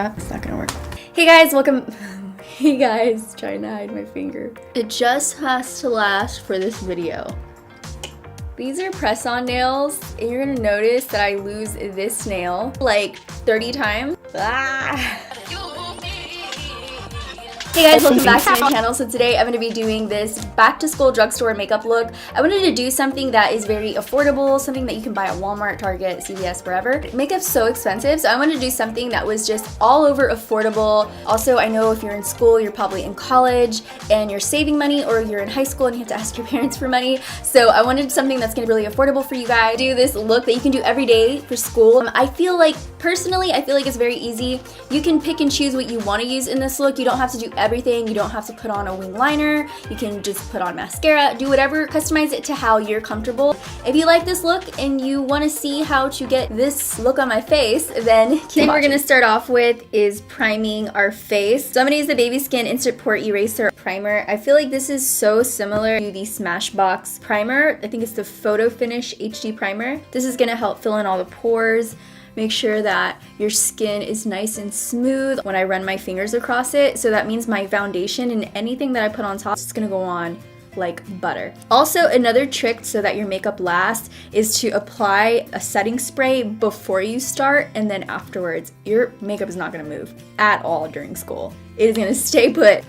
that. It's not gonna work. Hey guys, welcome. Hey guys, trying to hide my finger. It just has to last for this video. These are press-on nails, and you're gonna notice that I lose this nail like 30 times. Ah. Hey guys, welcome back to my channel. So today I'm going to be doing this back to school drugstore makeup look. I wanted to do something that is very affordable, something that you can buy at Walmart, Target, CVS, wherever. Makeup's so expensive, so I wanted to do something that was just all over affordable. Also, I know if you're in school, you're probably in college and you're saving money, or you're in high school and you have to ask your parents for money. So I wanted something that's going to be really affordable for you guys. Do this look that you can do every day for school. Personally, I feel like it's very easy. You can pick and choose what you want to use in this look. You don't have to do everything. You don't have to put on a wing liner. You can just put on mascara, do whatever, customize it to how you're comfortable. If you like this look and you want to see how to get this look on my face, then we're going to start off with is priming our face. So I'm going to use the Baby Skin Instant Pore Eraser Primer. I feel like this is so similar to the Smashbox primer. I think it's the Photo Finish HD Primer. This is going to help fill in all the pores. Make sure that your skin is nice and smooth when I run my fingers across it. So that means my foundation and anything that I put on top is gonna go on like butter. Also, another trick so that your makeup lasts is to apply a setting spray before you start, and then afterwards. Your makeup is not gonna move at all during school. It is gonna stay put.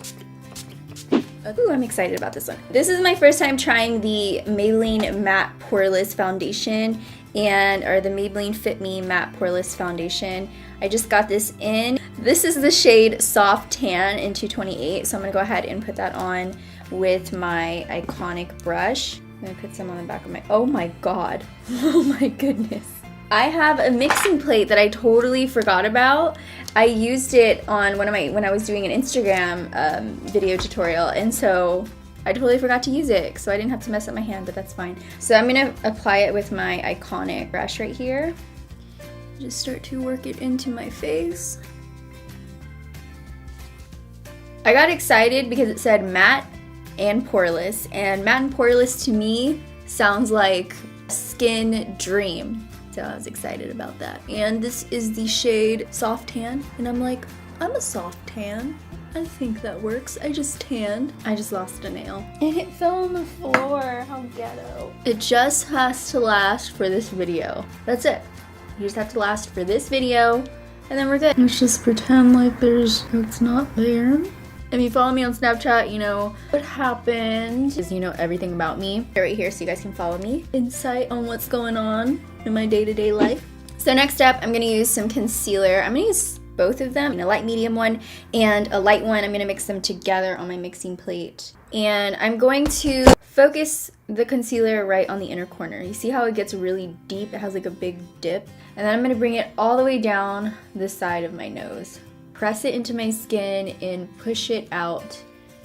Ooh, I'm excited about this one. This is my first time trying the Maybelline Matte Poreless Foundation or the Maybelline Fit Me Matte Poreless Foundation. I just got this in. This is the shade Soft Tan in 228, so I'm gonna go ahead and put that on with my iconic brush. I'm gonna put some on the back of my, oh my god, oh my goodness. I have a mixing plate that I totally forgot about. I used it on when I was doing an Instagram video tutorial, and so I totally forgot to use it, so I didn't have to mess up my hand, but that's fine. So I'm gonna apply it with my iconic brush right here. Just start to work it into my face. I got excited because it said matte and poreless, and matte and poreless to me sounds like skin dream. So I was excited about that. And this is the shade Soft Tan, and I'm like, I'm a soft tan. I think that works. I just tanned. I just lost a nail. And it fell on the floor. How ghetto. It just has to last for this video. That's it. You just have to last for this video, and then we're good. Let's just pretend like it's not there. If you follow me on Snapchat, you know what happened. Because you know everything about me. Right here so you guys can follow me. Insight on what's going on in my day-to-day life. So next up, I'm gonna use some concealer. I'm gonna use both of them, a light medium one and a light one. I'm gonna mix them together on my mixing plate. And I'm going to focus the concealer right on the inner corner. You see how it gets really deep? It has like a big dip. And then I'm gonna bring it all the way down the side of my nose. Press it into my skin and push it out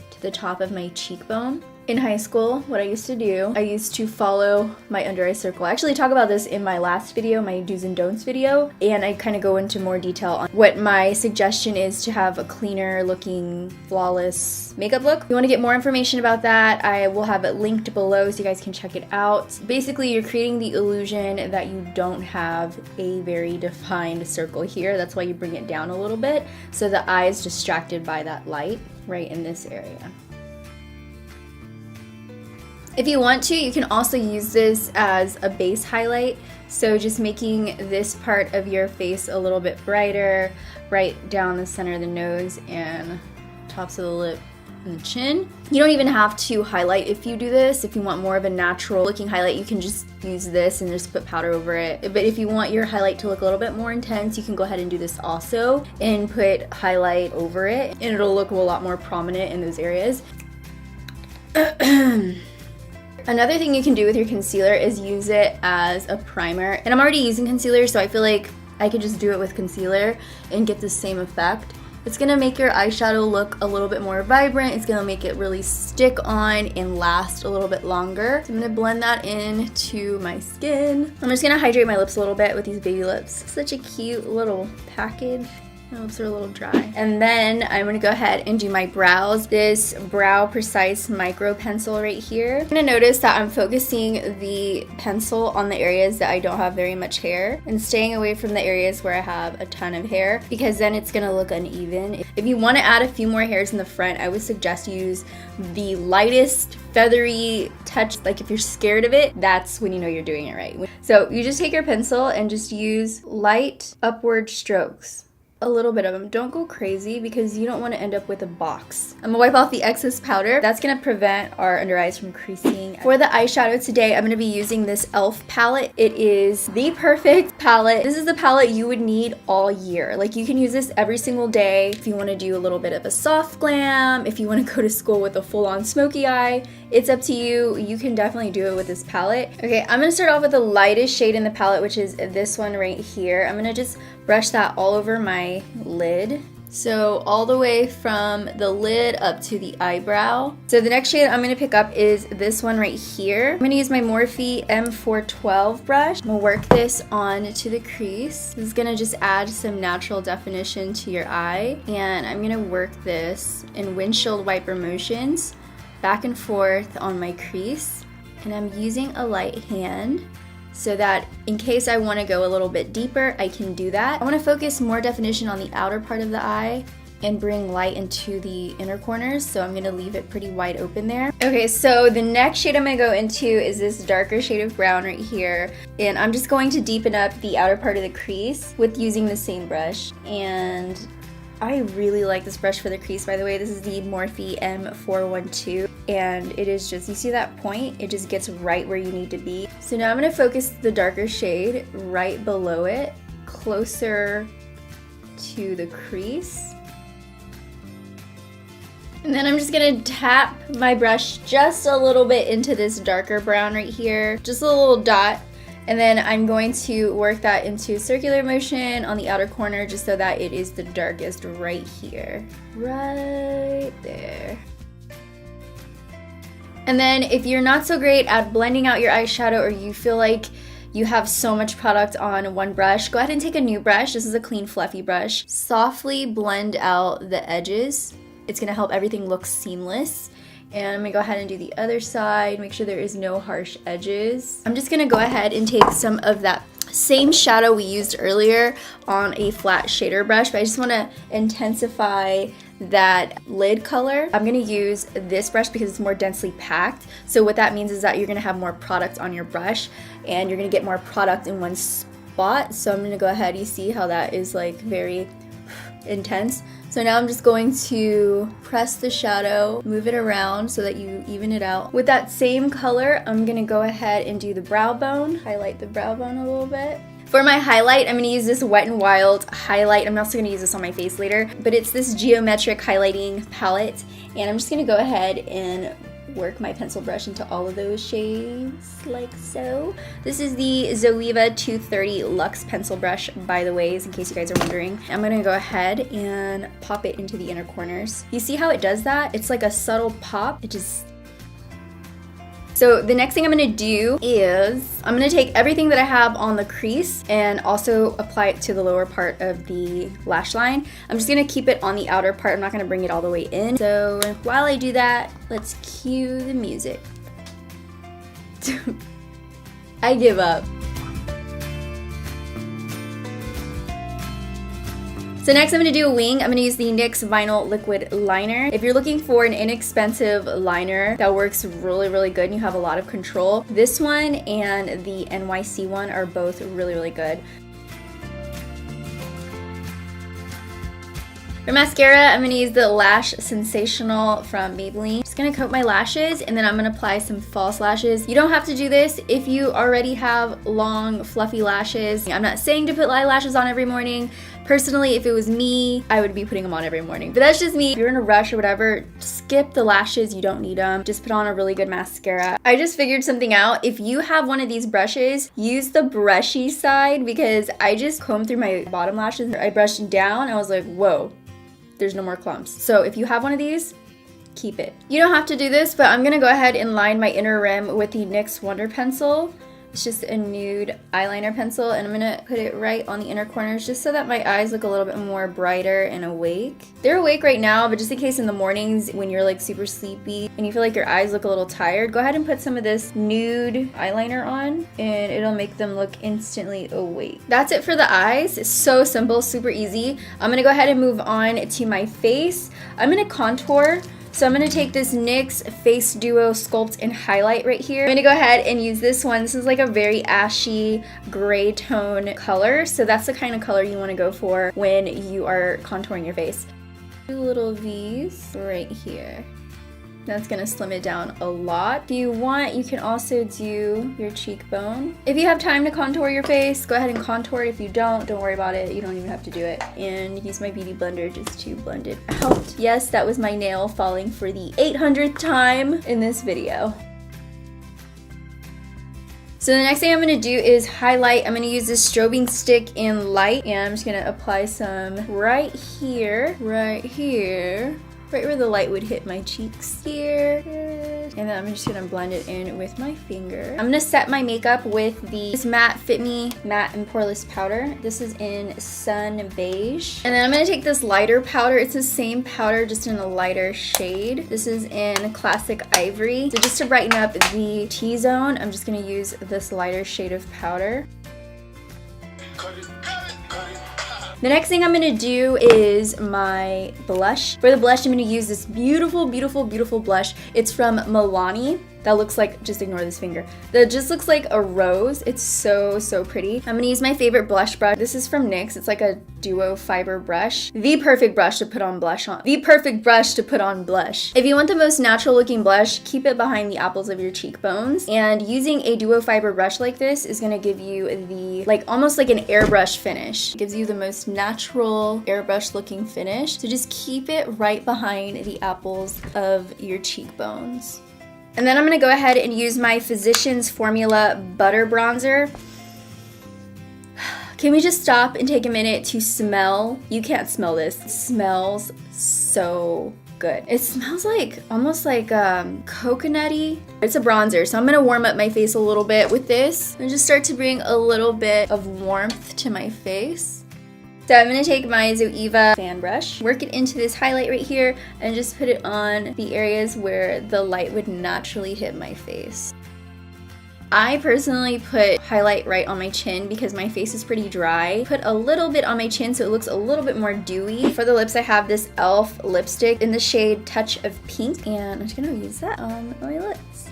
to the top of my cheekbone. In high school, what I used to do, I used to follow my under eye circle. I actually talk about this in my last video, my do's and don'ts video, and I kind of go into more detail on what my suggestion is to have a cleaner looking, flawless makeup look. If you want to get more information about that, I will have it linked below so you guys can check it out. Basically, you're creating the illusion that you don't have a very defined circle here. That's why you bring it down a little bit, so the eye is distracted by that light right in this area. If you want to, you can also use this as a base highlight. So just making this part of your face a little bit brighter, right down the center of the nose and tops of the lip and the chin. You don't even have to highlight if you do this. If you want more of a natural looking highlight, you can just use this and just put powder over it. But if you want your highlight to look a little bit more intense, you can go ahead and do this also and put highlight over it, and it'll look a lot more prominent in those areas. Another thing you can do with your concealer is use it as a primer. And I'm already using concealer, so I feel like I could just do it with concealer and get the same effect. It's gonna make your eyeshadow look a little bit more vibrant. It's gonna make it really stick on and last a little bit longer. So I'm gonna blend that into my skin. I'm just gonna hydrate my lips a little bit with these baby lips. Such a cute little package. My lips are a little dry. And then I'm gonna go ahead and do my brows. This Brow Precise Micro Pencil right here. I'm gonna notice that I'm focusing the pencil on the areas that I don't have very much hair and staying away from the areas where I have a ton of hair, because then it's gonna look uneven. If you wanna add a few more hairs in the front, I would suggest you use the lightest feathery touch. Like if you're scared of it, that's when you know you're doing it right. So you just take your pencil and just use light upward strokes. A little bit of them. Don't go crazy because you don't want to end up with a box. I'm gonna wipe off the excess powder. That's gonna prevent our under eyes from creasing. For the eyeshadow today, I'm gonna be using this e.l.f. palette. It is the perfect palette. This is the palette you would need all year. Like you can use this every single day if you want to do a little bit of a soft glam, if you want to go to school with a full-on smoky eye. It's up to you. You can definitely do it with this palette. Okay, I'm gonna start off with the lightest shade in the palette, which is this one right here. I'm gonna just brush that all over my lid. So all the way from the lid up to the eyebrow. So the next shade I'm gonna pick up is this one right here. I'm gonna use my Morphe M412 brush. I'm gonna work this on to the crease. This is gonna just add some natural definition to your eye. And I'm gonna work this in windshield wiper motions back and forth on my crease. And I'm using a light hand so that in case I want to go a little bit deeper, I can do that. I want to focus more definition on the outer part of the eye and bring light into the inner corners, so I'm going to leave it pretty wide open there. Okay, so the next shade I'm going to go into is this darker shade of brown right here, and I'm just going to deepen up the outer part of the crease with using the same brush. And I really like this brush for the crease, by the way. This is the Morphe M412, and it is just, you see that point? It just gets right where you need to be. So now I'm gonna focus the darker shade right below it, closer to the crease. And then I'm just gonna tap my brush just a little bit into this darker brown right here, just a little dot. And then I'm going to work that into circular motion on the outer corner just so that it is the darkest right here. Right there. And then if you're not so great at blending out your eyeshadow, or you feel like you have so much product on one brush, go ahead and take a new brush. This is a clean, fluffy brush. Softly blend out the edges. It's gonna help everything look seamless. And I'm gonna go ahead and do the other side, make sure there is no harsh edges. I'm just gonna go ahead and take some of that same shadow we used earlier on a flat shader brush, but I just wanna intensify that lid color. I'm gonna use this brush because it's more densely packed. So what that means is that you're gonna have more product on your brush and you're gonna get more product in one spot. So I'm gonna go ahead, you see how that is like very intense. So now I'm just going to press the shadow, move it around so that you even it out. With that same color, I'm gonna go ahead and do the brow bone, highlight the brow bone a little bit. For my highlight, I'm gonna use this Wet n Wild highlight. I'm also gonna use this on my face later, but it's this geometric highlighting palette. And I'm just gonna go ahead and work my pencil brush into all of those shades like so. This is the Zoeva 230 Luxe pencil brush, by the way, in case you guys are wondering. I'm gonna go ahead and pop it into the inner corners. You see how it does that? It's like a subtle pop. It just... So the next thing I'm gonna do is I'm gonna take everything that I have on the crease and also apply it to the lower part of the lash line. I'm just gonna keep it on the outer part. I'm not gonna bring it all the way in. So while I do that, let's cue the music. I give up. So next I'm going to do a wing. I'm going to use the NYX Vinyl Liquid Liner. If you're looking for an inexpensive liner that works really, really good and you have a lot of control, this one and the NYC one are both really, really good. For mascara, I'm going to use the Lash Sensational from Maybelline. Just going to coat my lashes and then I'm going to apply some false lashes. You don't have to do this if you already have long, fluffy lashes. I'm not saying to put eyelashes on every morning. Personally, if it was me, I would be putting them on every morning. But that's just me. If you're in a rush or whatever, skip the lashes. You don't need them. Just put on a really good mascara. I just figured something out. If you have one of these brushes, use the brushy side because I just combed through my bottom lashes. I brushed down. I was like, whoa, there's no more clumps. So if you have one of these, keep it. You don't have to do this, but I'm gonna go ahead and line my inner rim with the NYX Wonder Pencil It's just a nude eyeliner pencil, and I'm gonna put it right on the inner corners just so that my eyes look a little bit more brighter and awake. They're awake right now, but just in case in the mornings when you're like super sleepy and you feel like your eyes look a little tired, go ahead and put some of this nude eyeliner on and it'll make them look instantly awake. That's it for the eyes. It's so simple, super easy. I'm gonna go ahead and move on to my face. I'm gonna contour. So I'm going to take this NYX Face Duo Sculpt and Highlight right here. I'm going to go ahead and use this one. This is like a very ashy gray tone color. So that's the kind of color you want to go for when you are contouring your face. Two little V's right here. That's gonna slim it down a lot. If you want, you can also do your cheekbone. If you have time to contour your face, go ahead and contour it. If you don't worry about it. You don't even have to do it. And use my beauty blender just to blend it out. Yes, that was my nail falling for the 800th time in this video. So the next thing I'm going to do is highlight. I'm going to use this strobing stick in light, and I'm just going to apply some right here, right where the light would hit my cheeks here. And then I'm just gonna blend it in with my finger. I'm gonna set my makeup with this matte Fit Me Matte and Poreless powder. This is in Sun Beige. And then I'm gonna take this lighter powder. It's the same powder, just in a lighter shade. This is in Classic Ivory. So just to brighten up the T-zone, I'm just gonna use this lighter shade of powder. The next thing I'm gonna do is my blush. For the blush, I'm gonna use this beautiful, beautiful, beautiful blush. It's from Milani. That looks like, just ignore this finger. That just looks like a rose. It's so, so pretty. I'm gonna use my favorite blush brush. This is from NYX. It's like a duo fiber brush. The perfect brush to put on blush on. The perfect brush to put on blush. If you want the most natural looking blush, keep it behind the apples of your cheekbones. And using a duo fiber brush like this is gonna give you the, like, almost like an airbrush finish. It gives you the most natural airbrush looking finish. So just keep it right behind the apples of your cheekbones. And then I'm going to go ahead and use my Physicians Formula Butter Bronzer. Can we just stop and take a minute to smell? You can't smell this. It smells so good. It smells like, almost like coconutty. It's a bronzer, so I'm going to warm up my face a little bit with this. And just start to bring a little bit of warmth to my face. So I'm going to take my Zoeva fan brush, work it into this highlight right here, and just put it on the areas where the light would naturally hit my face. I personally put highlight right on my chin because my face is pretty dry. Put a little bit on my chin so it looks a little bit more dewy. For the lips, I have this e.l.f. lipstick in the shade Touch of Pink, and I'm just going to use that on my lips.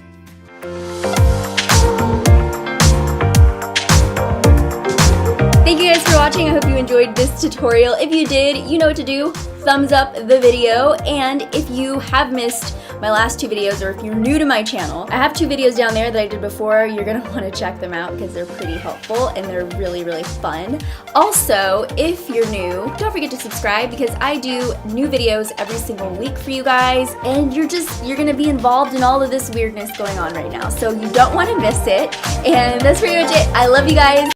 Thank you guys for watching. I hope you enjoyed this tutorial. If you did, you know what to do. Thumbs up the video. And if you have missed my last two videos, or if you're new to my channel, I have two videos down there that I did before. You're gonna want to check them out because they're pretty helpful and they're really, really fun. Also, if you're new, don't forget to subscribe because I do new videos every single week for you guys, and you're gonna be involved in all of this weirdness going on right now. So you don't want to miss it. And that's pretty much it. I love you guys.